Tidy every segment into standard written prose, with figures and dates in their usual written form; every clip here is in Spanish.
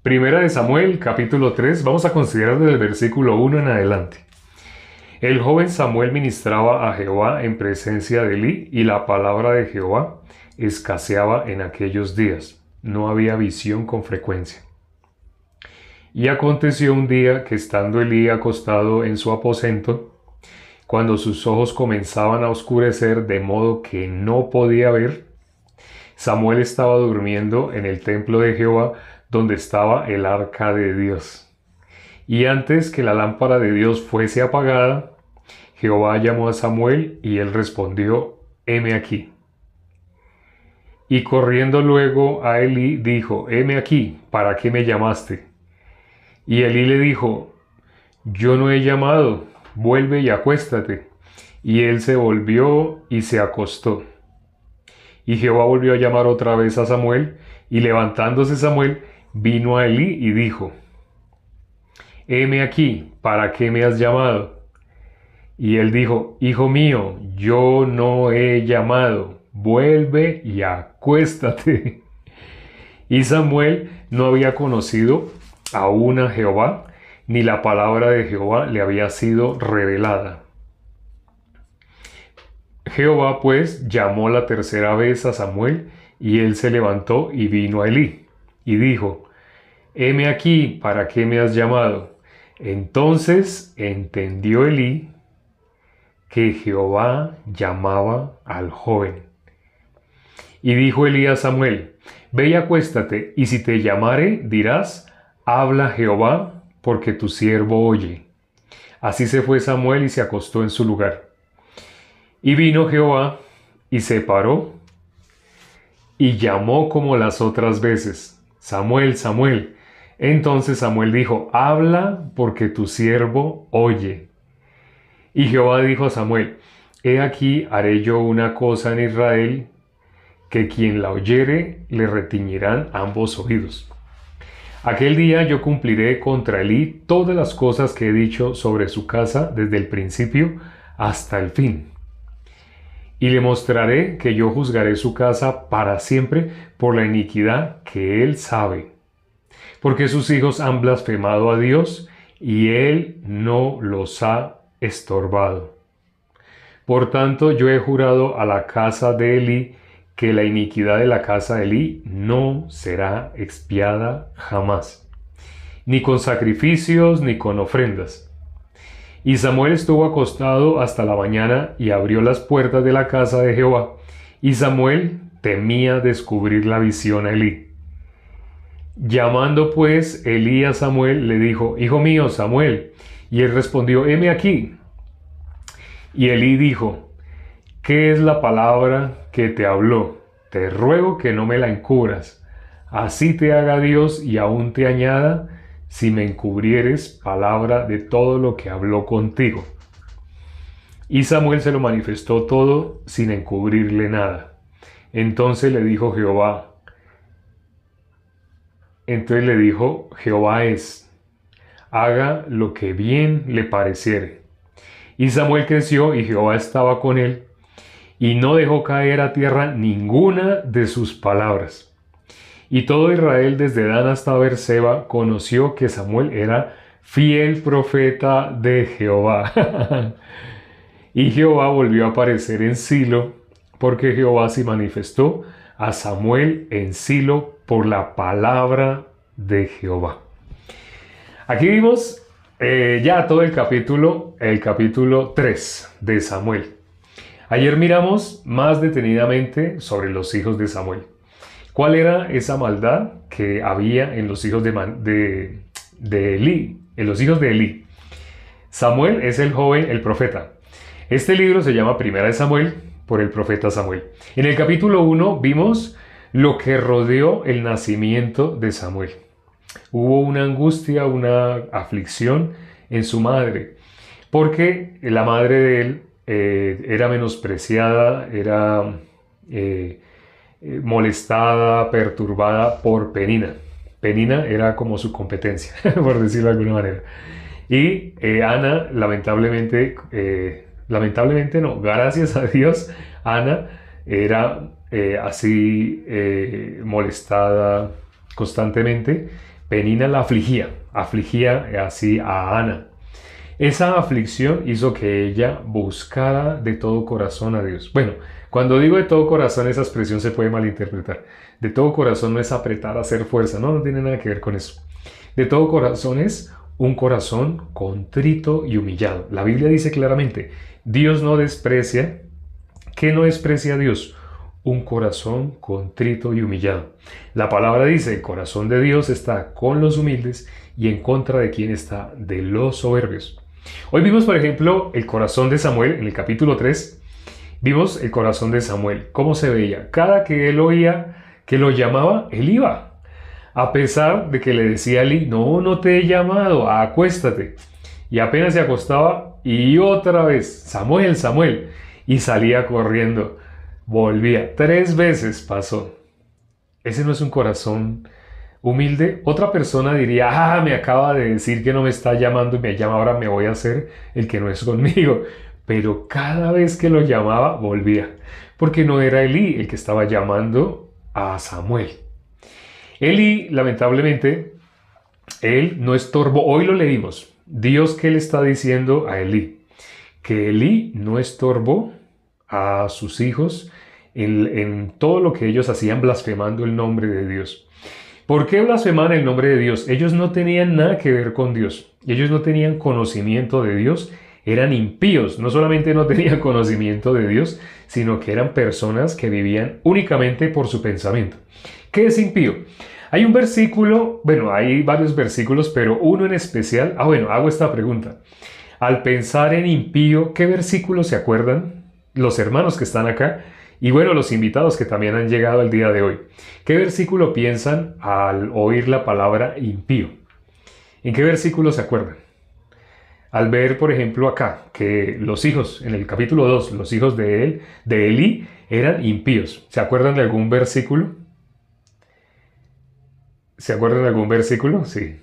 Primera de Samuel, capítulo 3, vamos a considerar desde el versículo 1 en adelante. El joven Samuel ministraba a Jehová en presencia de Elí, y la palabra de Jehová escaseaba en aquellos días. No había visión con frecuencia. Y aconteció un día que estando Elí acostado en su aposento, cuando sus ojos comenzaban a oscurecer de modo que no podía ver, Samuel estaba durmiendo en el templo de Jehová, donde estaba el arca de Dios. Y antes que la lámpara de Dios fuese apagada, Jehová llamó a Samuel, y él respondió: heme aquí. Y corriendo luego a Elí dijo: heme aquí, ¿para qué me llamaste? Y Elí le dijo: yo no he llamado, vuelve y acuéstate. Y él se volvió y se acostó. Y Jehová volvió a llamar otra vez a Samuel, y levantándose Samuel, vino a Elí y dijo: heme aquí, ¿para qué me has llamado? Y él dijo: hijo mío, yo no he llamado, vuelve y acuéstate. Y Samuel no había conocido aún a Jehová, ni la palabra de Jehová le había sido revelada. Jehová pues llamó la tercera vez a Samuel, y él se levantó y vino a Elí, y dijo: heme aquí, ¿para qué me has llamado? Entonces entendió Elí que Jehová llamaba al joven. Y dijo Elí a Samuel: ve y acuéstate, y si te llamare, dirás: habla Jehová, porque tu siervo oye. Así se fue Samuel y se acostó en su lugar. Y vino Jehová, y se paró, y llamó como las otras veces: Samuel, Samuel. Entonces Samuel dijo: habla, porque tu siervo oye. Y Jehová dijo a Samuel: he aquí, haré yo una cosa en Israel, que quien la oyere le retiñirán ambos oídos. Aquel día yo cumpliré contra Elí todas las cosas que he dicho sobre su casa desde el principio hasta el fin. Y le mostraré que yo juzgaré su casa para siempre por la iniquidad que él sabe. Porque sus hijos han blasfemado a Dios, y él no los ha estorbado. Por tanto, yo he jurado a la casa de Elí que la iniquidad de la casa de Elí no será expiada jamás, ni con sacrificios ni con ofrendas. Y Samuel estuvo acostado hasta la mañana, y abrió las puertas de la casa de Jehová, y Samuel temía descubrir la visión a Elí. Llamando pues Elí a Samuel, le dijo: hijo mío, Samuel. Y él respondió: heme aquí. Y Elí dijo: ¿qué es la palabra que te habló? Te ruego que no me la encubras. Así te haga Dios y aún te añada, si me encubrieres palabra de todo lo que habló contigo. Y Samuel se lo manifestó todo sin encubrirle nada. Entonces le dijo Jehová haga lo que bien le pareciere. Y Samuel creció, y Jehová estaba con él, y no dejó caer a tierra ninguna de sus palabras. Y todo Israel, desde Dan hasta Beerseba, conoció que Samuel era fiel profeta de Jehová. Y Jehová volvió a aparecer en Silo, porque Jehová se manifestó a Samuel en Silo por la palabra de Jehová. Aquí vimos ya todo el capítulo 3 de Samuel. Ayer miramos más detenidamente sobre los hijos de Samuel. ¿Cuál era esa maldad que había en los hijos de Elí? En los hijos de Elí. Samuel es el joven, el profeta. Este libro se llama Primera de Samuel, por el profeta Samuel. En el capítulo 1 vimos lo que rodeó el nacimiento de Samuel. Hubo una angustia, una aflicción en su madre, porque la madre de él era menospreciada, era molestada, perturbada por Penina. Penina era como su competencia, por decirlo de alguna manera. Y Ana, lamentablemente no, gracias a Dios, Ana era así molestada constantemente Penina la afligía así a Ana. Esa aflicción hizo que ella buscara de todo corazón a Dios. Bueno, cuando digo de todo corazón, esa expresión se puede malinterpretar. De todo corazón no es apretar a hacer fuerza, no tiene nada que ver con eso. De todo corazón es un corazón contrito y humillado. La Biblia dice claramente, Dios no desprecia. ¿Qué no desprecia a Dios? Un corazón contrito y humillado. La palabra dice, el corazón de Dios está con los humildes y en contra de quien está, de los soberbios. Hoy vimos, por ejemplo, el corazón de Samuel en el capítulo 3. Vimos el corazón de Samuel, cómo se veía. Cada que él oía que lo llamaba, él iba. A pesar de que le decía a Elí, no te he llamado, acuéstate. Y apenas se acostaba y otra vez, Samuel, Samuel. Y salía corriendo. Volvía. 3 veces pasó. Ese no es un corazón humilde. Otra persona diría, me acaba de decir que no me está llamando y me llama, ahora me voy a hacer el que no es conmigo. Pero cada vez que lo llamaba, volvía. Porque no era Elí el que estaba llamando a Samuel. Elí, lamentablemente, él no estorbó. Hoy lo leímos. Dios, ¿qué le está diciendo a Elí? Que Elí no estorbó a sus hijos en todo lo que ellos hacían blasfemando el nombre de Dios. ¿Por qué blasfemaban el nombre de Dios? Ellos no tenían nada que ver con Dios. Ellos no tenían conocimiento de Dios. Eran impíos. No solamente no tenían conocimiento de Dios, sino que eran personas que vivían únicamente por su pensamiento. ¿Qué es impío? Hay un versículo, hay varios versículos, pero uno en especial. Hago esta pregunta. Al pensar en impío, ¿qué versículos se acuerdan? Los hermanos que están acá y los invitados que también han llegado el día de hoy. ¿Qué versículo piensan al oír la palabra impío? ¿En qué versículo se acuerdan? Al ver, por ejemplo, acá, que los hijos, en el capítulo 2, los hijos de Elí, eran impíos. ¿Se acuerdan de algún versículo? ¿Se acuerdan de algún versículo? Sí.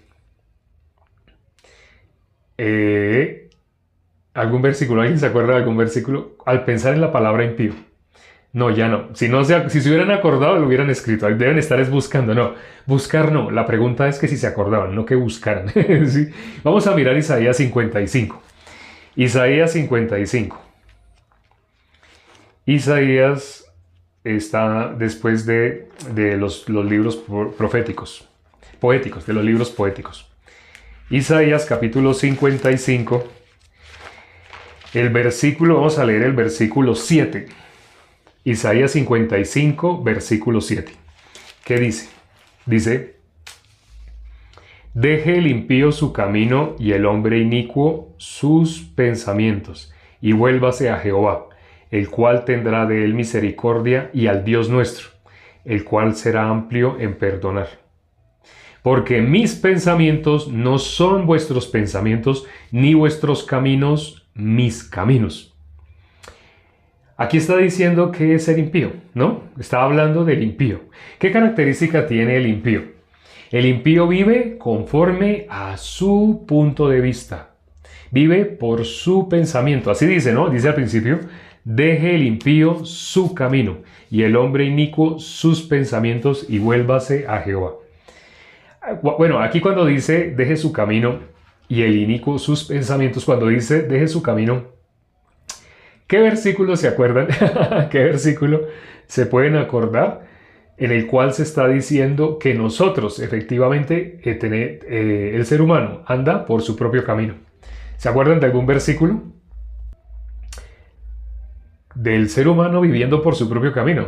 ¿Algún versículo? ¿Alguien se acuerda de algún versículo? Al pensar en la palabra impío. No, ya no. Si se hubieran acordado, lo hubieran escrito. Deben estar buscando. No, buscar no. La pregunta es que si se acordaban, no que buscaran. ¿Sí? Vamos a mirar Isaías 55. Isaías 55. Isaías está después de los libros poéticos, de los libros poéticos. Isaías capítulo 55. Vamos a leer el versículo 7. Isaías 55, versículo 7. ¿Qué dice? Dice, deje el impío su camino y el hombre inicuo sus pensamientos, y vuélvase a Jehová, el cual tendrá de él misericordia, y al Dios nuestro, el cual será amplio en perdonar. Porque mis pensamientos no son vuestros pensamientos, ni vuestros caminos mis caminos. Aquí está diciendo que es el impío, ¿no? Está hablando del impío. ¿Qué característica tiene el impío? El impío vive conforme a su punto de vista. Vive por su pensamiento. Así dice, ¿no? Dice al principio, deje el impío su camino y el hombre inicuo sus pensamientos y vuélvase a Jehová. Aquí cuando dice deje su camino y el inicuo sus pensamientos, cuando dice deje su camino, ¿qué versículo se acuerdan? ¿Qué versículo se pueden acordar en el cual se está diciendo que nosotros, efectivamente, el ser humano anda por su propio camino? ¿Se acuerdan de algún versículo? Del ser humano viviendo por su propio camino.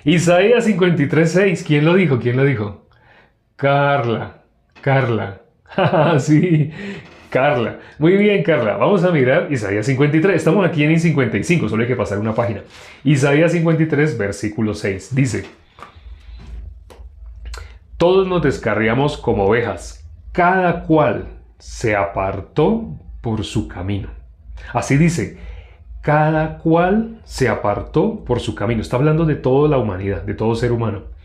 Isaías 53:6. ¿Quién lo dijo? ¿Quién lo dijo? Carla. Sí, Carla. Muy bien, Carla. Vamos a mirar Isaías 53. Estamos aquí en 55, solo hay que pasar una página. Isaías 53, versículo 6. Dice, todos nos descarriamos como ovejas, cada cual se apartó por su camino. Así dice, cada cual se apartó por su camino. Está hablando de toda la humanidad, de todo ser humano.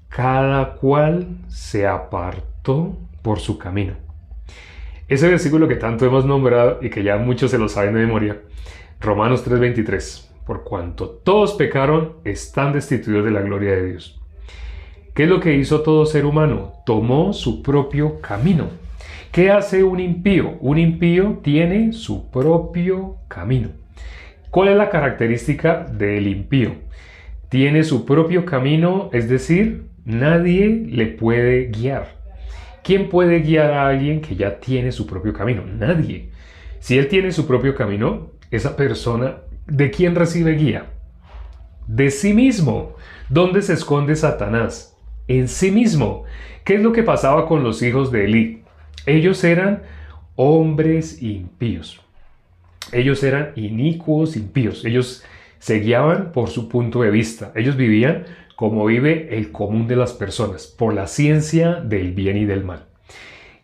Cada cual se apartó por su camino. Ese versículo que tanto hemos nombrado y que ya muchos se lo saben de memoria, Romanos 3:23. Por cuanto todos pecaron, están destituidos de la gloria de Dios. ¿Qué es lo que hizo todo ser humano? Tomó su propio camino. ¿Qué hace un impío? Un impío tiene su propio camino. ¿Cuál es la característica del impío? Tiene su propio camino, es decir, nadie le puede guiar. ¿Quién puede guiar a alguien que ya tiene su propio camino? Nadie. Si él tiene su propio camino, esa persona, ¿de quién recibe guía? De sí mismo. ¿Dónde se esconde Satanás? En sí mismo. ¿Qué es lo que pasaba con los hijos de Elí? Ellos eran hombres impíos. Ellos eran inicuos, impíos. Ellos se guiaban por su punto de vista. Ellos vivían como vive el común de las personas, por la ciencia del bien y del mal.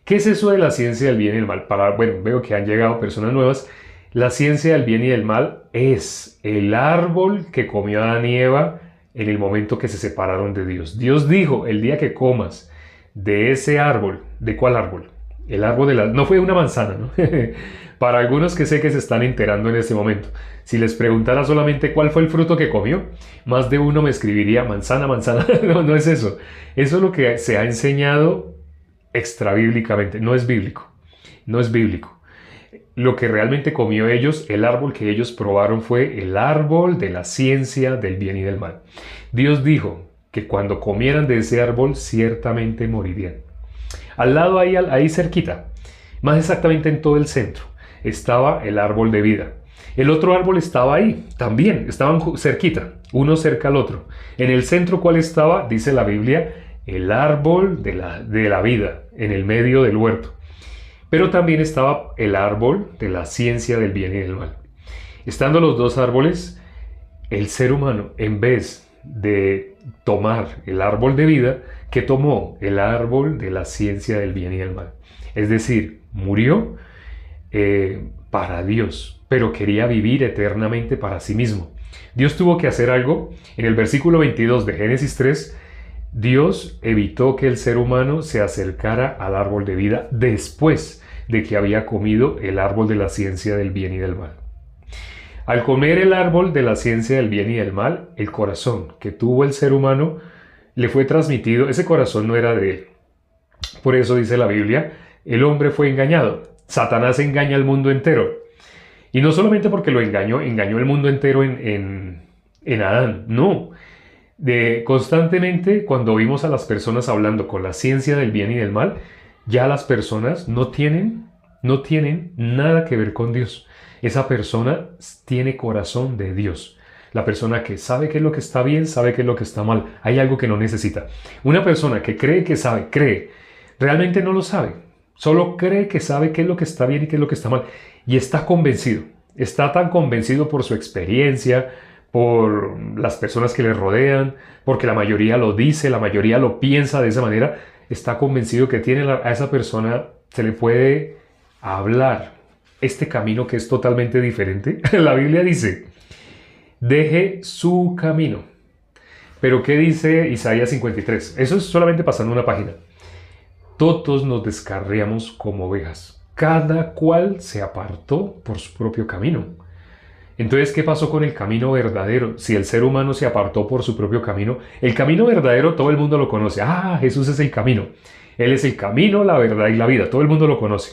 ¿Qué es eso de la ciencia del bien y del mal? Bueno, veo que han llegado personas nuevas. La ciencia del bien y del mal es el árbol que comió Adán y Eva en el momento que se separaron de Dios. Dios dijo, el día que comas de ese árbol, ¿de cuál árbol? El árbol de la... No fue una manzana, ¿no? Para algunos que sé que se están enterando en este momento. Si les preguntara solamente cuál fue el fruto que comió, más de uno me escribiría manzana, manzana. No, no es eso. Eso es lo que se ha enseñado extrabíblicamente. No es bíblico. No es bíblico. Lo que realmente comió ellos, el árbol que ellos probaron fue el árbol de la ciencia del bien y del mal. Dios dijo que cuando comieran de ese árbol ciertamente morirían. Al lado ahí cerquita, más exactamente en todo el centro, estaba el árbol de vida. El otro árbol estaba ahí, también, estaban cerquita, uno cerca al otro. En el centro, ¿cuál estaba? Dice la Biblia, el árbol de la vida, en el medio del huerto. Pero también estaba el árbol de la ciencia del bien y del mal. Estando los dos árboles, el ser humano, en vez de tomar el árbol de vida, que tomó el árbol de la ciencia del bien y del mal. Es decir, murió para Dios, pero quería vivir eternamente para sí mismo. Dios tuvo que hacer algo. En el versículo 22 de Génesis 3, Dios evitó que el ser humano se acercara al árbol de vida después de que había comido el árbol de la ciencia del bien y del mal. Al comer el árbol de la ciencia del bien y del mal, el corazón que tuvo el ser humano le fue transmitido. Ese corazón no era de él. Por eso dice la Biblia, el hombre fue engañado. Satanás engaña al mundo entero. Y no solamente porque lo engañó el mundo entero en Adán. No. Constantemente, cuando vimos a las personas hablando con la ciencia del bien y del mal, ya las personas no tienen nada que ver con Dios. Esa persona tiene corazón de Dios. La persona que sabe qué es lo que está bien, sabe qué es lo que está mal. Hay algo que no necesita. Una persona que cree que sabe, realmente no lo sabe. Solo cree que sabe qué es lo que está bien y qué es lo que está mal. Y está convencido. Está tan convencido por su experiencia, por las personas que le rodean, porque la mayoría lo dice, la mayoría lo piensa de esa manera. Está convencido que a esa persona se le puede hablar este camino que es totalmente diferente. La Biblia dice, deje su camino. Pero ¿qué dice Isaías 53? Eso es solamente pasando una página. Todos nos descarriamos como ovejas. Cada cual se apartó por su propio camino. Entonces, ¿qué pasó con el camino verdadero? Si el ser humano se apartó por su propio camino, el camino verdadero todo el mundo lo conoce. Ah, Jesús es el camino. Él es el camino, la verdad y la vida. Todo el mundo lo conoce.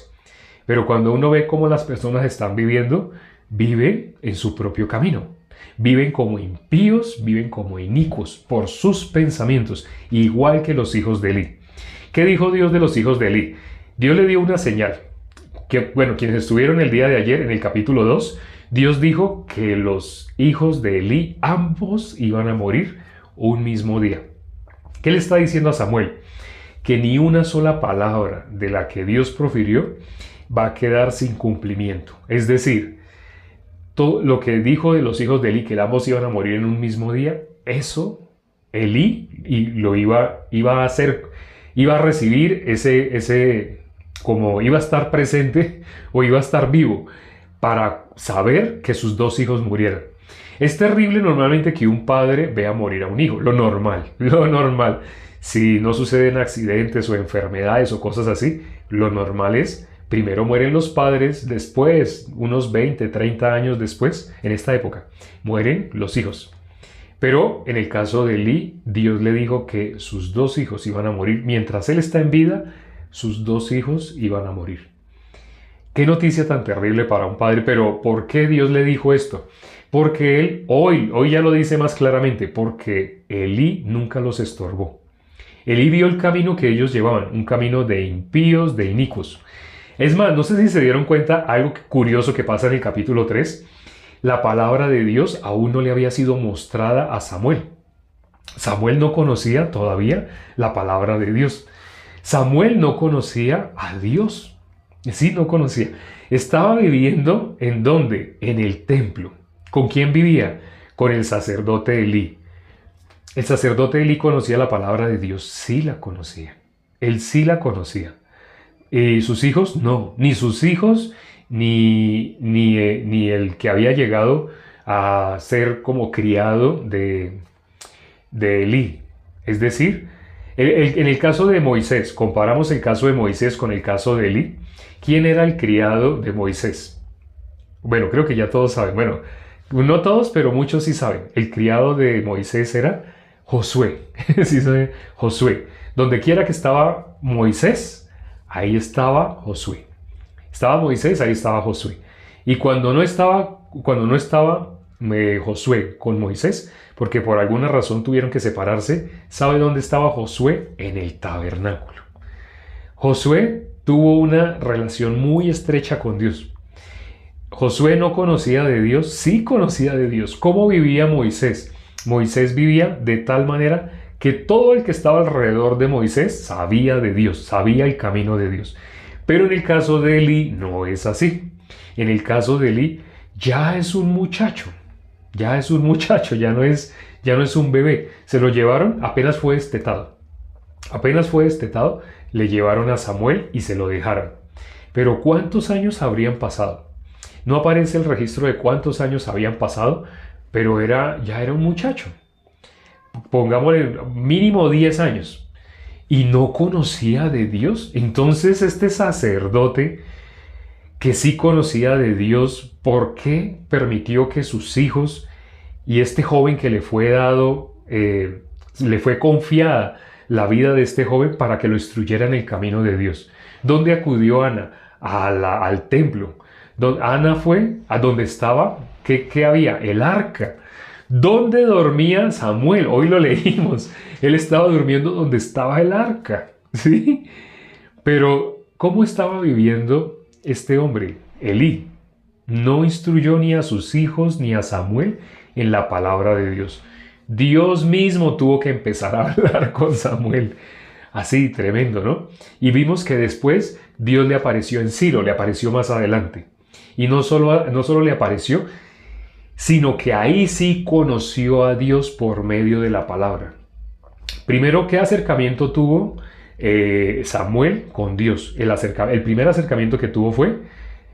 Pero cuando uno ve cómo las personas están viviendo, viven en su propio camino. Viven como impíos, viven como inicuos por sus pensamientos, igual que los hijos de Elí. ¿Qué dijo Dios de los hijos de Elí? Dios le dio una señal. Quienes estuvieron el día de ayer en el capítulo 2, Dios dijo que los hijos de Elí, ambos iban a morir un mismo día. ¿Qué le está diciendo a Samuel? Que ni una sola palabra de la que Dios profirió va a quedar sin cumplimiento. Es decir, todo lo que dijo de los hijos de Elí, que ambos iban a morir en un mismo día, eso Elí lo iba a hacer, iba a recibir como iba a estar presente o iba a estar vivo para saber que sus dos hijos murieran. Es terrible normalmente que un padre vea morir a un hijo, lo normal. Si no suceden accidentes o enfermedades o cosas así, lo normal es, primero mueren los padres, después, unos 20, 30 años después, en esta época, mueren los hijos. Pero en el caso de Elí, Dios le dijo que sus 2 hijos iban a morir. Mientras él está en vida, sus 2 hijos iban a morir. Qué noticia tan terrible para un padre, pero ¿por qué Dios le dijo esto? Porque él, hoy ya lo dice más claramente, porque Elí nunca los estorbó. Elí vio el camino que ellos llevaban, un camino de impíos, de inicuos. Es más, no sé si se dieron cuenta algo curioso que pasa en el capítulo 3. La palabra de Dios aún no le había sido mostrada a Samuel. Samuel no conocía todavía la palabra de Dios. Samuel no conocía a Dios. Sí, no conocía. Estaba viviendo ¿en dónde? En el templo. ¿Con quién vivía? Con el sacerdote Elí. El sacerdote Elí conocía la palabra de Dios. Sí la conocía. Él sí la conocía. Sus hijos no. Ni sus hijos ni el que había llegado a ser como criado de Elí. Es decir, en el caso de Moisés, comparamos el caso de Moisés con el caso de Elí. ¿Quién era el criado de Moisés? Bueno, creo que ya todos saben. Bueno, no todos, pero muchos sí saben. El criado de Moisés era Josué. Sí sabe, Josué. Donde quiera que estaba Moisés, ahí estaba Josué. Estaba Moisés, ahí estaba Josué. Y cuando no estaba Josué con Moisés, porque por alguna razón tuvieron que separarse, ¿sabe dónde estaba Josué? En el tabernáculo. Josué tuvo una relación muy estrecha con Dios. Josué no conocía de Dios, sí conocía de Dios. ¿Cómo vivía Moisés? Moisés vivía de tal manera que todo el que estaba alrededor de Moisés sabía de Dios, sabía el camino de Dios. Pero en el caso de Elí no es así. En el caso de Elí ya es un muchacho, ya no es un bebé. Se lo llevaron, apenas fue destetado. Le llevaron a Samuel y se lo dejaron. Pero ¿cuántos años habrían pasado? No aparece el registro de cuántos años habían pasado, pero ya era un muchacho. Pongámosle mínimo 10 años. Y no conocía de Dios. Entonces este sacerdote que sí conocía de Dios, ¿por qué permitió que sus hijos y este joven que le fue dado, le fue confiada la vida de este joven para que lo instruyera en el camino de Dios? ¿Dónde acudió Ana? Al templo. Ana fue a donde estaba, ¿qué había? El arca. ¿Dónde dormía Samuel? Hoy lo leímos. Él estaba durmiendo donde estaba el arca. ¿Sí? Pero, ¿cómo estaba viviendo este hombre? Elí no instruyó ni a sus hijos ni a Samuel en la palabra de Dios. Dios mismo tuvo que empezar a hablar con Samuel. Así, tremendo, ¿no? Y vimos que después Dios le apareció en Silo, le apareció más adelante. Y no solo le apareció, sino que ahí sí conoció a Dios por medio de la palabra. Primero, ¿qué acercamiento tuvo Samuel con Dios? El primer acercamiento que tuvo fue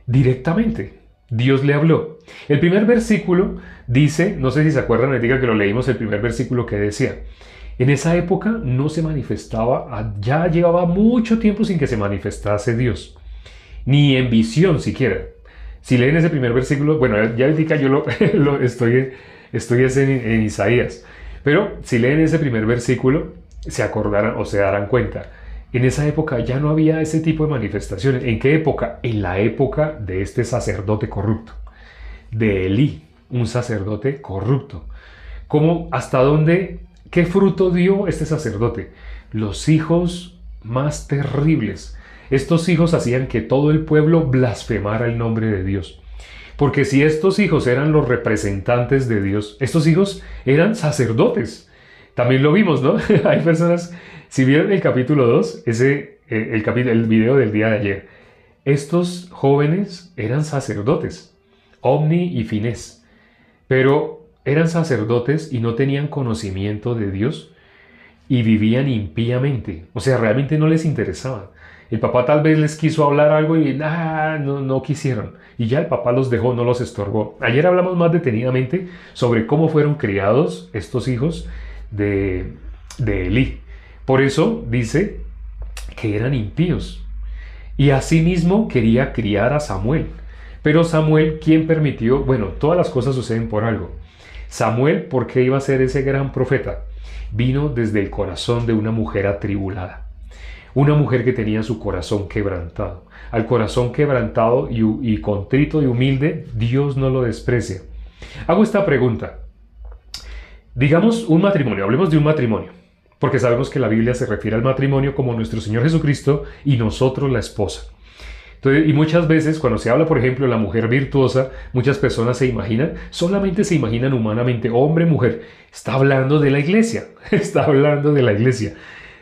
directamente. Dios le habló. El primer versículo dice, no sé si se acuerdan, les diga que lo leímos, el primer versículo que decía, en esa época no se manifestaba, ya llevaba mucho tiempo sin que se manifestase Dios, ni en visión siquiera. Si leen ese primer versículo, bueno, ya les dije que yo estoy en Isaías, pero si leen ese primer versículo, se acordarán o se darán cuenta. En esa época ya no había ese tipo de manifestaciones. ¿En qué época? En la época de este sacerdote corrupto, de Elí, un sacerdote corrupto. ¿Cómo, hasta dónde, qué fruto dio este sacerdote? Los hijos más terribles. Estos hijos hacían que todo el pueblo blasfemara el nombre de Dios. Porque si estos hijos eran los representantes de Dios, estos hijos eran sacerdotes. También lo vimos, ¿no? Hay personas, si vieron el capítulo 2, el video del día de ayer, estos jóvenes eran sacerdotes, Omni y Finés, pero eran sacerdotes y no tenían conocimiento de Dios y vivían impíamente. O sea, realmente no les interesaba. El papá tal vez les quiso hablar algo y no quisieron. Y ya el papá los dejó, no los estorbó. Ayer hablamos más detenidamente sobre cómo fueron criados estos hijos de Elí. Por eso dice que eran impíos. Y asimismo quería criar a Samuel. Pero Samuel, ¿quién permitió? Bueno, todas las cosas suceden por algo. Samuel, ¿por qué iba a ser ese gran profeta? Vino desde el corazón de una mujer atribulada. Una mujer que tenía su corazón quebrantado. Al corazón quebrantado y contrito y humilde, Dios no lo desprecia. Hago esta pregunta. Digamos un matrimonio, hablemos de un matrimonio, porque sabemos que la Biblia se refiere al matrimonio como nuestro Señor Jesucristo y nosotros la esposa. Entonces, y muchas veces cuando se habla, por ejemplo, de la mujer virtuosa, muchas personas solamente se imaginan humanamente, hombre, mujer. Está hablando de la iglesia, está hablando de la iglesia.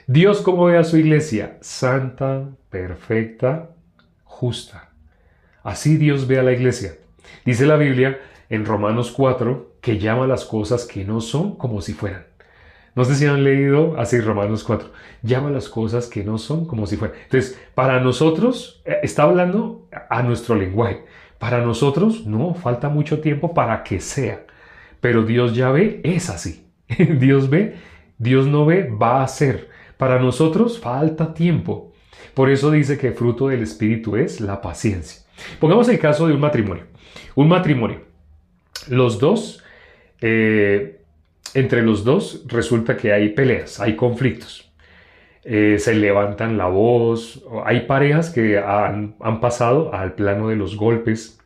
Dios, ¿cómo ve a su iglesia? Santa, perfecta, justa. Así Dios ve a la iglesia. Dice la Biblia en Romanos 4 que llama las cosas que no son como si fueran. No sé si han leído así Romanos 4. Llama las cosas que no son como si fueran. Entonces, para nosotros, está hablando a nuestro lenguaje. Para nosotros, no, falta mucho tiempo para que sea. Pero Dios ya ve, es así. Dios ve, Dios no ve, va a ser. Para nosotros falta tiempo. Por eso dice que fruto del Espíritu es la paciencia. Pongamos el caso de un matrimonio. Un matrimonio. Los dos, entre los dos resulta que hay peleas, hay conflictos. Se levantan la voz. Hay parejas que han pasado al plano de los golpes.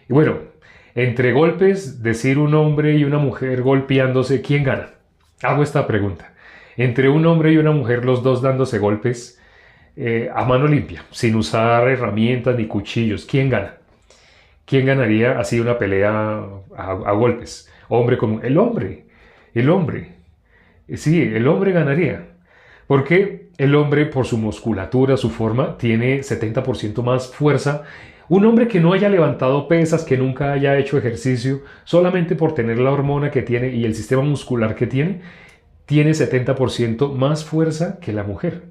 Y bueno, entre golpes, decir un hombre y una mujer golpeándose, ¿quién gana? Hago esta pregunta. Entre un hombre y una mujer, los dos dándose golpes a mano limpia, sin usar herramientas ni cuchillos, ¿quién gana? ¿Quién ganaría así una pelea a golpes? Hombre como el hombre. Sí, el hombre ganaría. Porque el hombre, por su musculatura, su forma, tiene 70% más fuerza. Un hombre que no haya levantado pesas, que nunca haya hecho ejercicio, solamente por tener la hormona que tiene y el sistema muscular que tiene 70% más fuerza que la mujer.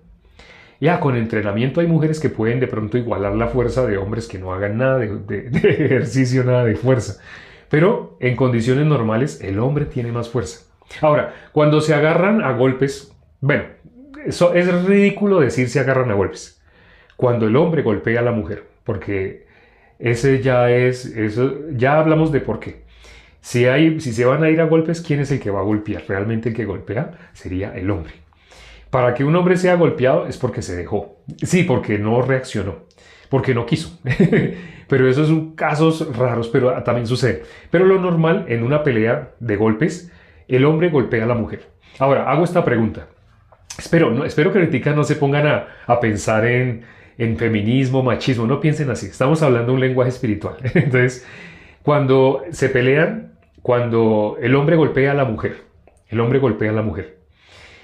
Ya con entrenamiento hay mujeres que pueden de pronto igualar la fuerza de hombres que no hagan nada de ejercicio, nada de fuerza. Pero en condiciones normales el hombre tiene más fuerza. Ahora, cuando se agarran a golpes, bueno, eso es ridículo decir se agarran a golpes. Cuando el hombre golpea a la mujer, porque ese ya es, eso, ya hablamos de por qué. Si se van a ir a golpes, ¿quién es el que va a golpear? Realmente el que golpea sería el hombre. Para que un hombre sea golpeado es porque se dejó. Sí, porque no reaccionó, porque no quiso. Pero esos son casos raros, pero también sucede. Pero lo normal en una pelea de golpes, el hombre golpea a la mujer. Ahora, hago esta pregunta. Espero que ahorita no se pongan a pensar en feminismo, machismo. No piensen así. Estamos hablando de un lenguaje espiritual. Entonces, cuando se pelean, cuando el hombre golpea a la mujer,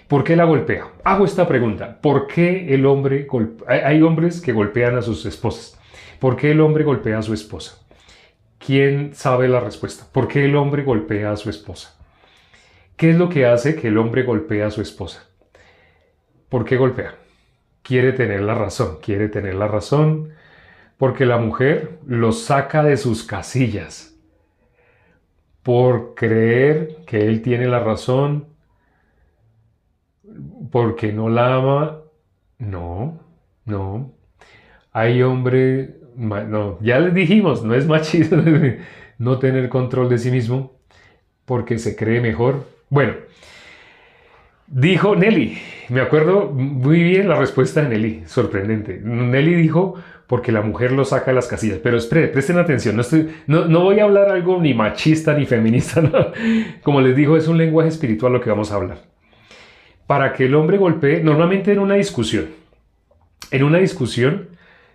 ¿por qué la golpea? Hago esta pregunta. ¿Por qué el hombre golpea? Hay hombres que golpean a sus esposas. ¿Por qué el hombre golpea a su esposa? ¿Quién sabe la respuesta? ¿Por qué el hombre golpea a su esposa? ¿Qué es lo que hace que el hombre golpee a su esposa? ¿Por qué golpea? Quiere tener la razón, porque la mujer lo saca de sus casillas. Por creer que él tiene la razón, porque no la ama. No. Hay hombre, no, ya les dijimos, no es machismo, no tener control de sí mismo, porque se cree mejor. Bueno, dijo Nelly, me acuerdo muy bien la respuesta de Nelly, sorprendente. Nelly dijo, porque la mujer lo saca de las casillas. Pero presten atención, no voy a hablar algo ni machista ni feminista, no. Como les digo, es un lenguaje espiritual lo que vamos a hablar. Para que el hombre golpee, normalmente en una discusión,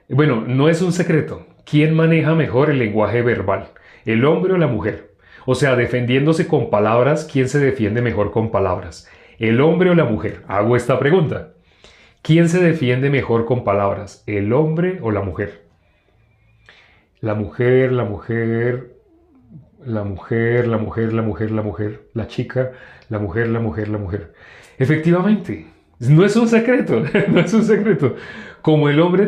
bueno, no es un secreto. ¿Quién maneja mejor el lenguaje verbal? ¿El hombre o la mujer? O sea, defendiéndose con palabras, ¿quién se defiende mejor con palabras? ¿El hombre o la mujer? Hago esta pregunta. ¿Quién se defiende mejor con palabras? ¿El hombre o la mujer? La mujer, la chica, la mujer. Efectivamente, no es un secreto, no es un secreto. Como el hombre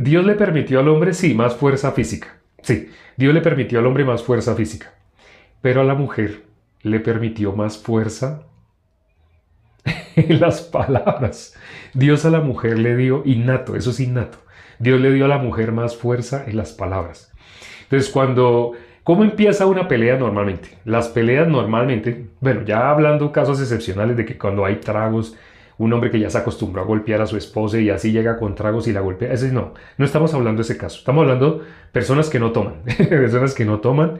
Dios le permitió al hombre, sí, más fuerza física. Sí, Dios le permitió al hombre más fuerza física. Pero a la mujer le permitió más fuerza en las palabras. Dios a la mujer le dio innato, eso es innato. Dios le dio a la mujer más fuerza en las palabras. Entonces, cuando ¿Cómo empieza una pelea normalmente? Las peleas normalmente, bueno, ya hablando casos excepcionales de que cuando hay tragos, un hombre que ya se acostumbró a golpear a su esposa y así llega con tragos y la golpea, ese no, no estamos hablando de ese caso, estamos hablando de personas que no toman, personas que no toman,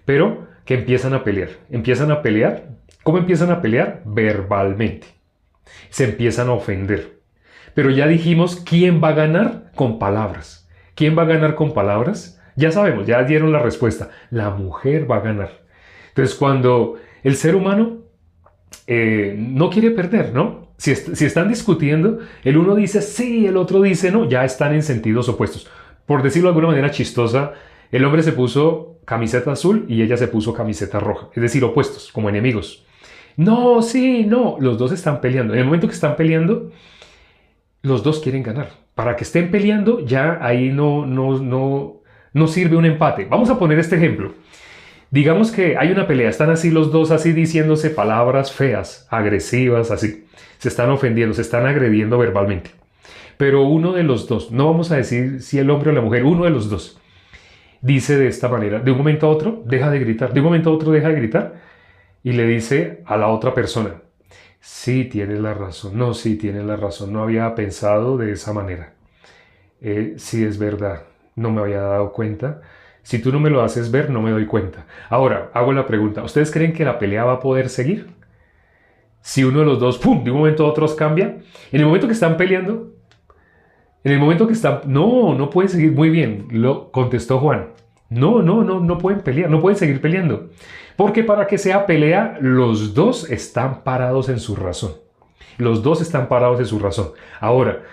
pero que empiezan a pelear. Empiezan a pelear. ¿Cómo empiezan a pelear? Verbalmente. Se empiezan a ofender. Pero ya dijimos quién va a ganar con palabras. ¿Quién va a ganar con palabras? Ya sabemos, ya dieron la respuesta. La mujer va a ganar. Entonces, cuando el ser humano no quiere perder, ¿no? Si están discutiendo, el uno dice sí, el otro dice no, ya están en sentidos opuestos. Por decirlo de alguna manera chistosa, el hombre se puso camiseta azul y ella se puso camiseta roja, es decir, opuestos, como enemigos. No, sí, no, los dos están peleando. En el momento que están peleando, los dos quieren ganar. Para que estén peleando, ya ahí no sirve un empate. Vamos a poner este ejemplo. Digamos que hay una pelea, están así los dos así diciéndose palabras feas, agresivas, así. Se están ofendiendo, se están agrediendo verbalmente. Pero uno de los dos, no vamos a decir si el hombre o la mujer, uno de los dos, dice de esta manera, de un momento a otro, deja de gritar, de un momento a otro deja de gritar y le dice a la otra persona, sí, tienes la razón, no, sí, tienes la razón, no había pensado de esa manera. Sí, es verdad, no me había dado cuenta. Si tú no me lo haces ver, no me doy cuenta. Ahora, hago la pregunta, ¿ustedes creen que la pelea va a poder seguir? Si uno de los dos, ¡pum!, de un momento a otro cambia. En el momento que están peleando, en el momento que están... No, no pueden seguir. Muy bien, lo contestó Juan. No pueden pelear, no pueden seguir peleando. Porque para que sea pelea, los dos están parados en su razón. Los dos están parados en su razón. Ahora,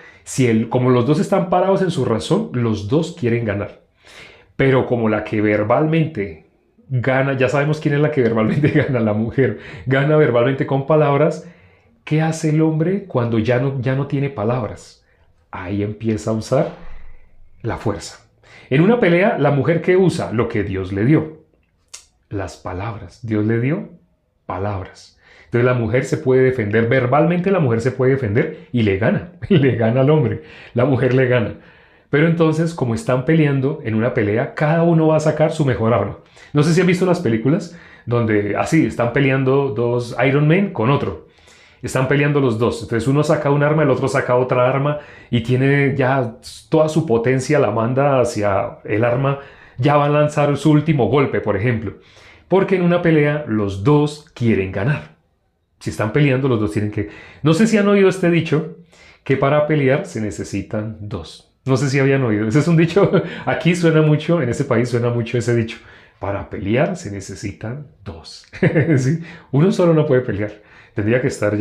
como los dos están parados en su razón, los dos quieren ganar. Pero como la que verbalmente gana, ya sabemos quién es la que verbalmente gana, la mujer, gana verbalmente con palabras, ¿qué hace el hombre cuando ya no tiene palabras? Ahí empieza a usar la fuerza. En una pelea, la mujer que usa lo que Dios le dio, las palabras. Dios le dio palabras. Entonces la mujer se puede defender, verbalmente la mujer se puede defender y le gana, le gana al hombre, la mujer le gana. Pero entonces, como están peleando en una pelea, cada uno va a sacar su mejor arma. No sé si han visto las películas donde así están peleando dos Iron Man con otro. Están peleando los dos. Entonces uno saca un arma, el otro saca otra arma y tiene ya toda su potencia, la manda hacia el arma. Ya va a lanzar su último golpe, por ejemplo. Porque en una pelea los dos quieren ganar. Si están peleando, los dos tienen que... No sé si han oído este dicho, que para pelear se necesitan dos. No sé si habían oído. Ese es un dicho, aquí suena mucho, en este país suena mucho ese dicho. Para pelear se necesitan dos. ¿Sí? Uno solo no puede pelear. Tendría que estar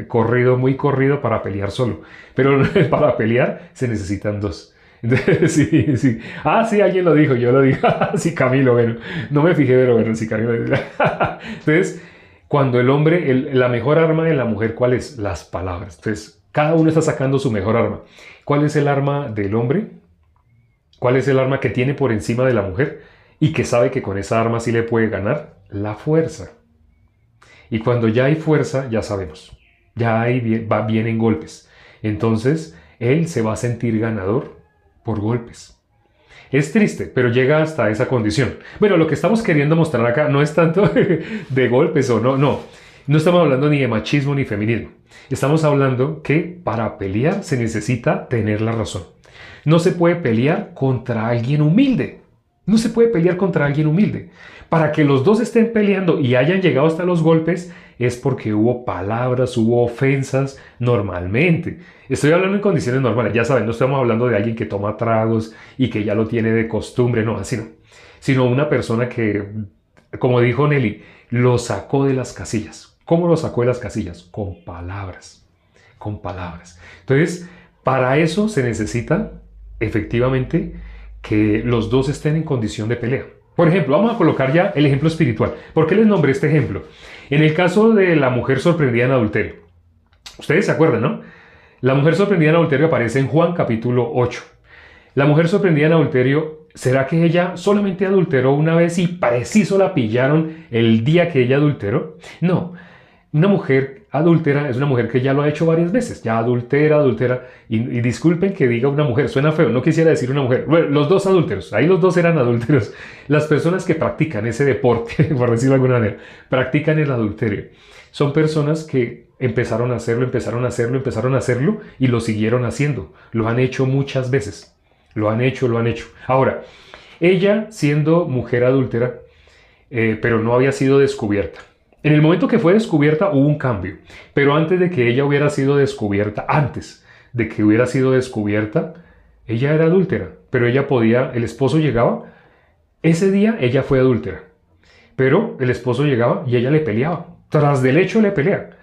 corrido, muy corrido para pelear solo. Pero para pelear se necesitan dos. Entonces, sí, sí. Ah, sí, alguien lo dijo, yo lo dije. Sí, Camilo, bueno. No me fijé, pero bueno, sí, Camilo. Entonces, cuando el hombre, la mejor arma de la mujer, ¿cuál es? Las palabras. Entonces, cada uno está sacando su mejor arma. ¿Cuál es el arma del hombre? ¿Cuál es el arma que tiene por encima de la mujer? Y que sabe que con esa arma sí le puede ganar. La fuerza. Y cuando ya hay fuerza, ya sabemos. Vienen golpes. Entonces, él se va a sentir ganador por golpes. Es triste, pero llega hasta esa condición. Bueno, lo que estamos queriendo mostrar acá no es tanto de golpes o no. No estamos hablando ni de machismo ni feminismo. Estamos hablando que para pelear se necesita tener la razón. No se puede pelear contra alguien humilde. No se puede pelear contra alguien humilde. Para que los dos estén peleando y hayan llegado hasta los golpes es porque hubo palabras, hubo ofensas normalmente. Estoy hablando en condiciones normales. Ya saben, no estamos hablando de alguien que toma tragos y que ya lo tiene de costumbre. No, así no. Sino una persona que, como dijo Nelly, lo sacó de las casillas. ¿Cómo lo sacó de las casillas? Con palabras. Con palabras. Entonces, para eso se necesita efectivamente que los dos estén en condición de pelea. Por ejemplo, vamos a colocar ya el ejemplo espiritual. ¿Por qué les nombré este ejemplo? En el caso de la mujer sorprendida en adulterio. Ustedes se acuerdan, ¿no? La mujer sorprendida en adulterio aparece en Juan capítulo 8. La mujer sorprendida en adulterio, ¿será que ella solamente adulteró una vez y preciso la pillaron el día que ella adulteró? No. Una mujer adúltera es una mujer que ya lo ha hecho varias veces, ya adultera, y disculpen que diga una mujer, suena feo, no quisiera decir una mujer, bueno, los dos adúlteros, ahí los dos eran adúlteros, las personas que practican ese deporte, por decirlo de alguna manera, practican el adulterio, son personas que empezaron a hacerlo y lo siguieron haciendo, lo han hecho muchas veces, lo han hecho. Ahora, ella siendo mujer adúltera, pero no había sido descubierta. En el momento que fue descubierta hubo un cambio, pero antes de que ella hubiera sido descubierta, ella era adúltera, pero ella podía, el esposo llegaba, ese día ella fue adúltera, pero el esposo llegaba y ella le peleaba, tras del hecho le pelea.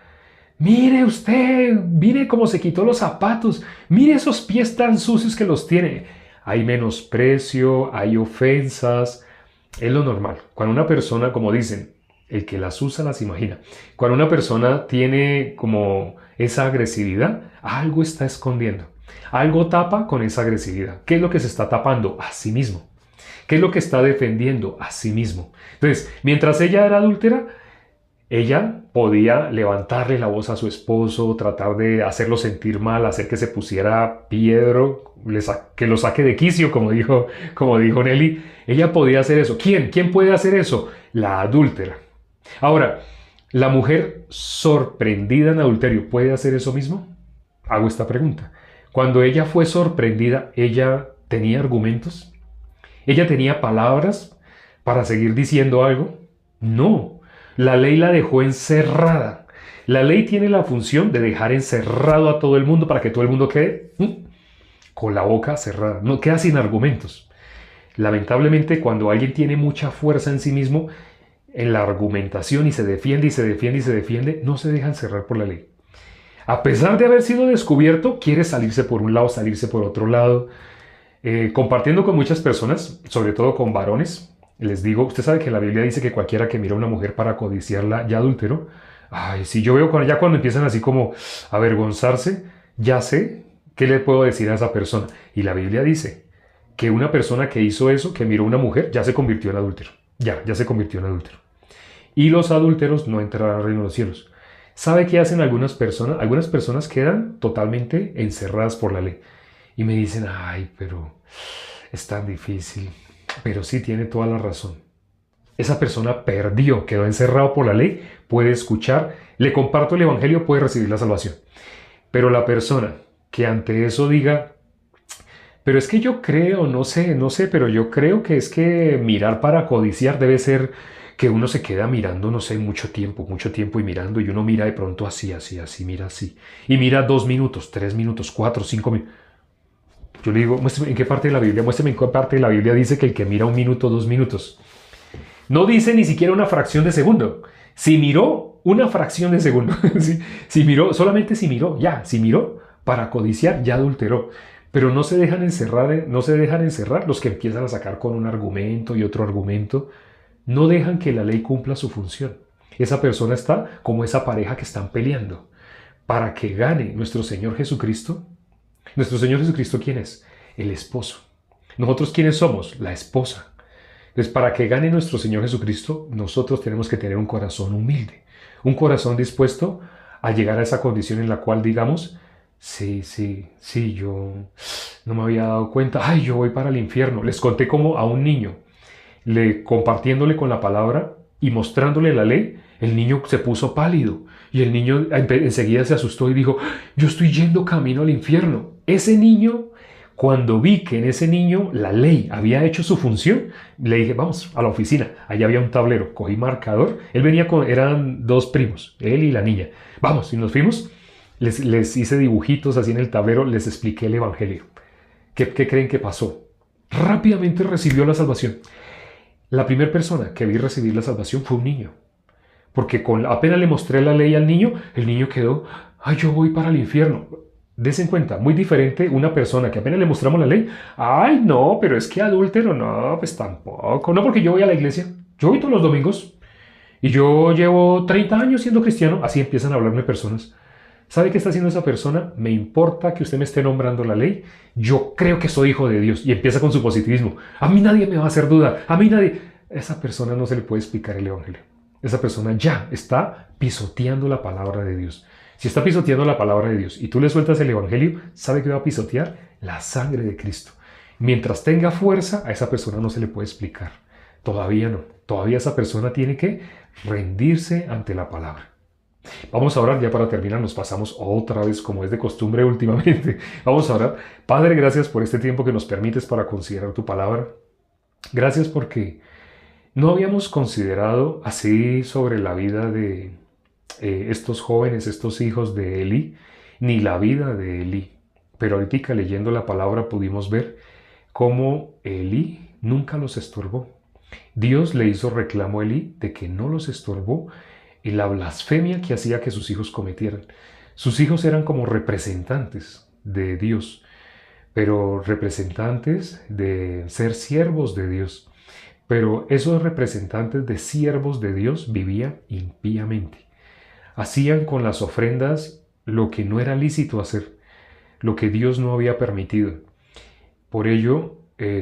Mire usted, mire cómo se quitó los zapatos, mire esos pies tan sucios que los tiene. Hay menosprecio, hay ofensas, es lo normal. Cuando una persona, como dicen, el que las usa las imagina. Cuando una persona tiene como esa agresividad, algo está escondiendo. Algo tapa con esa agresividad. ¿Qué es lo que se está tapando? A sí mismo. ¿Qué es lo que está defendiendo? A sí mismo. Entonces, mientras ella era adúltera, ella podía levantarle la voz a su esposo, tratar de hacerlo sentir mal, hacer que se pusiera piedro, que lo saque de quicio, como dijo Nelly. Ella podía hacer eso. ¿Quién? ¿Quién puede hacer eso? La adúltera. Ahora, ¿la mujer sorprendida en adulterio puede hacer eso mismo? Hago esta pregunta. Cuando ella fue sorprendida, ¿ella tenía argumentos? ¿Ella tenía palabras para seguir diciendo algo? No. La ley la dejó encerrada. La ley tiene la función de dejar encerrado a todo el mundo para que todo el mundo quede con la boca cerrada. No queda sin argumentos. Lamentablemente, cuando alguien tiene mucha fuerza en sí mismo, en la argumentación y se defiende, no se deja encerrar por la ley. A pesar de haber sido descubierto, quiere salirse por un lado, salirse por otro lado. Compartiendo con muchas personas, sobre todo con varones, les digo, usted sabe que la Biblia dice que cualquiera que mira a una mujer para codiciarla ya adúltero. Ay, si yo veo cuando empiezan así como a avergonzarse, ya sé qué le puedo decir a esa persona. Y la Biblia dice que una persona que hizo eso, que miró a una mujer, ya se convirtió en adúltero. Ya se convirtió en adúltero. Y los adúlteros no entrarán al reino de los cielos. ¿Sabe qué hacen algunas personas? Algunas personas quedan totalmente encerradas por la ley. Y me dicen, ay, pero es tan difícil. Pero sí tiene toda la razón. Esa persona perdió, quedó encerrado por la ley, puede escuchar, le comparto el evangelio, puede recibir la salvación. Pero la persona que ante eso diga, pero es que yo creo, no sé, pero yo creo que es que mirar para codiciar debe ser que uno se queda mirando, no sé, mucho tiempo y mirando, y uno mira de pronto así, mira así. Y mira 2 minutos, 3 minutos, 4, 5 minutos. Yo le digo, muéstrame en qué parte de la Biblia dice que el que mira 1 minuto, 2 minutos. No dice ni siquiera una fracción de segundo. Si miró una fracción de segundo, si miró, solamente si miró para codiciar, ya adulteró. Pero no se dejan encerrar los que empiezan a sacar con un argumento y otro argumento. No dejan que la ley cumpla su función. Esa persona está como esa pareja que están peleando. Para que gane nuestro Señor Jesucristo. ¿Nuestro Señor Jesucristo quién es? El esposo. ¿Nosotros quiénes somos? La esposa. Entonces, para que gane nuestro Señor Jesucristo, nosotros tenemos que tener un corazón humilde. Un corazón dispuesto a llegar a esa condición en la cual digamos, sí, yo no me había dado cuenta. Ay, yo voy para el infierno. Les conté como a un niño, compartiéndole con la palabra y mostrándole la ley, el niño se puso pálido. Y el niño enseguida se asustó y dijo, yo estoy yendo camino al infierno. Ese niño, cuando vi que en ese niño la ley había hecho su función, le dije, vamos a la oficina. Allá había un tablero, cogí marcador. Él venía eran 2 primos, él y la niña. Vamos, y nos fuimos. Les hice dibujitos así en el tablero, les expliqué el evangelio. ¿Qué creen que pasó? Rápidamente recibió la salvación. La primera persona que vi recibir la salvación fue un niño. Porque apenas le mostré la ley al niño, el niño quedó, ay, yo voy para el infierno. Des en cuenta, muy diferente una persona que apenas le mostramos la ley, ay, no, pero es que adúltero, no, pues tampoco. No, porque yo voy a la iglesia, yo voy todos los domingos y yo llevo 30 años siendo cristiano. Así empiezan a hablarme personas. ¿Sabe qué está haciendo esa persona? Me importa que usted me esté nombrando la ley. Yo creo que soy hijo de Dios. Y empieza con su positivismo. A mí nadie me va a hacer dudar. A mí nadie. Esa persona no se le puede explicar el evangelio. esa persona ya está pisoteando la palabra de Dios. Si está pisoteando la palabra de Dios y tú le sueltas el evangelio, ¿sabe qué va a pisotear? La sangre de Cristo. Mientras tenga fuerza, a esa persona no se le puede explicar. Todavía no. Todavía esa persona tiene que rendirse ante la palabra. Vamos a orar ya para terminar. Nos pasamos otra vez como es de costumbre últimamente. Vamos a orar. Padre, gracias por este tiempo que nos permites para considerar tu palabra. Gracias porque no habíamos considerado así sobre la vida de estos jóvenes, estos hijos de Elí, ni la vida de Elí. Pero ahorita leyendo la palabra pudimos ver cómo Elí nunca los estorbó. Dios le hizo reclamo a Elí de que no los estorbó en la blasfemia que hacía que sus hijos cometieran. Sus hijos eran como representantes de Dios, pero representantes de ser siervos de Dios. Pero esos representantes de siervos de Dios vivían impíamente. Hacían con las ofrendas lo que no era lícito hacer, lo que Dios no había permitido. Por ello,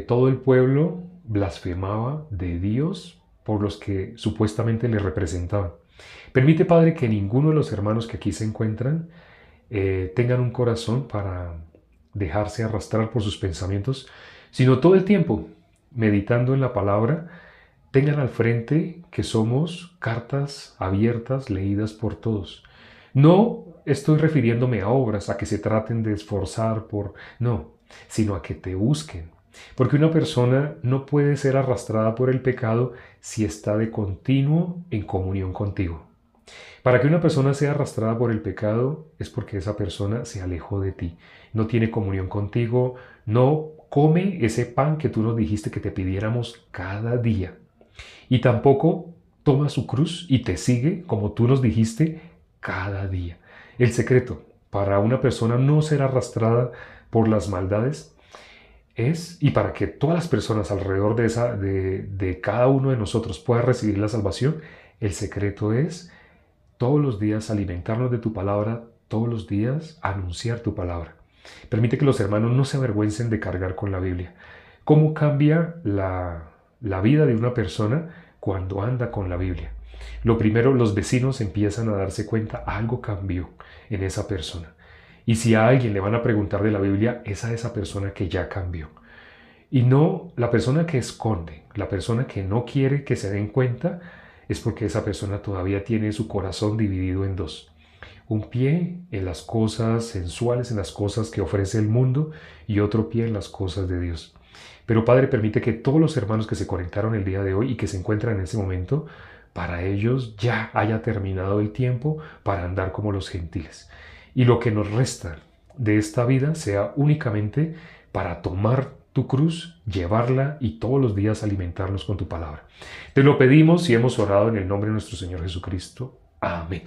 todo el pueblo blasfemaba de Dios por los que supuestamente le representaban. Permite, Padre, que ninguno de los hermanos que aquí se encuentran tengan un corazón para dejarse arrastrar por sus pensamientos, sino todo el tiempo, meditando en la palabra, tengan al frente que somos cartas abiertas leídas por todos. No estoy refiriéndome a obras, a que se traten de esforzar por... No, sino a que te busquen. Porque una persona no puede ser arrastrada por el pecado si está de continuo en comunión contigo. Para que una persona sea arrastrada por el pecado es porque esa persona se alejó de ti, no tiene comunión contigo, no come ese pan que tú nos dijiste que te pidiéramos cada día. Y tampoco toma su cruz y te sigue como tú nos dijiste cada día. El secreto para una persona no ser arrastrada por las maldades es, y para que todas las personas alrededor de cada uno de nosotros puedan recibir la salvación, el secreto es todos los días alimentarnos de tu palabra, todos los días anunciar tu palabra. Permite que los hermanos no se avergüencen de cargar con la Biblia. ¿Cómo cambia la vida de una persona cuando anda con la Biblia? Lo primero, los vecinos empiezan a darse cuenta, algo cambió en esa persona. Y si a alguien le van a preguntar de la Biblia, es a esa persona que ya cambió. Y no la persona que esconde, la persona que no quiere que se den cuenta, es porque esa persona todavía tiene su corazón dividido en dos. Un pie en las cosas sensuales, en las cosas que ofrece el mundo, y otro pie en las cosas de Dios. Pero Padre, permite que todos los hermanos que se conectaron el día de hoy y que se encuentran en ese momento, para ellos ya haya terminado el tiempo para andar como los gentiles. Y lo que nos resta de esta vida sea únicamente para tomar tu cruz, llevarla y todos los días alimentarnos con tu palabra. Te lo pedimos y hemos orado en el nombre de nuestro Señor Jesucristo. Amén.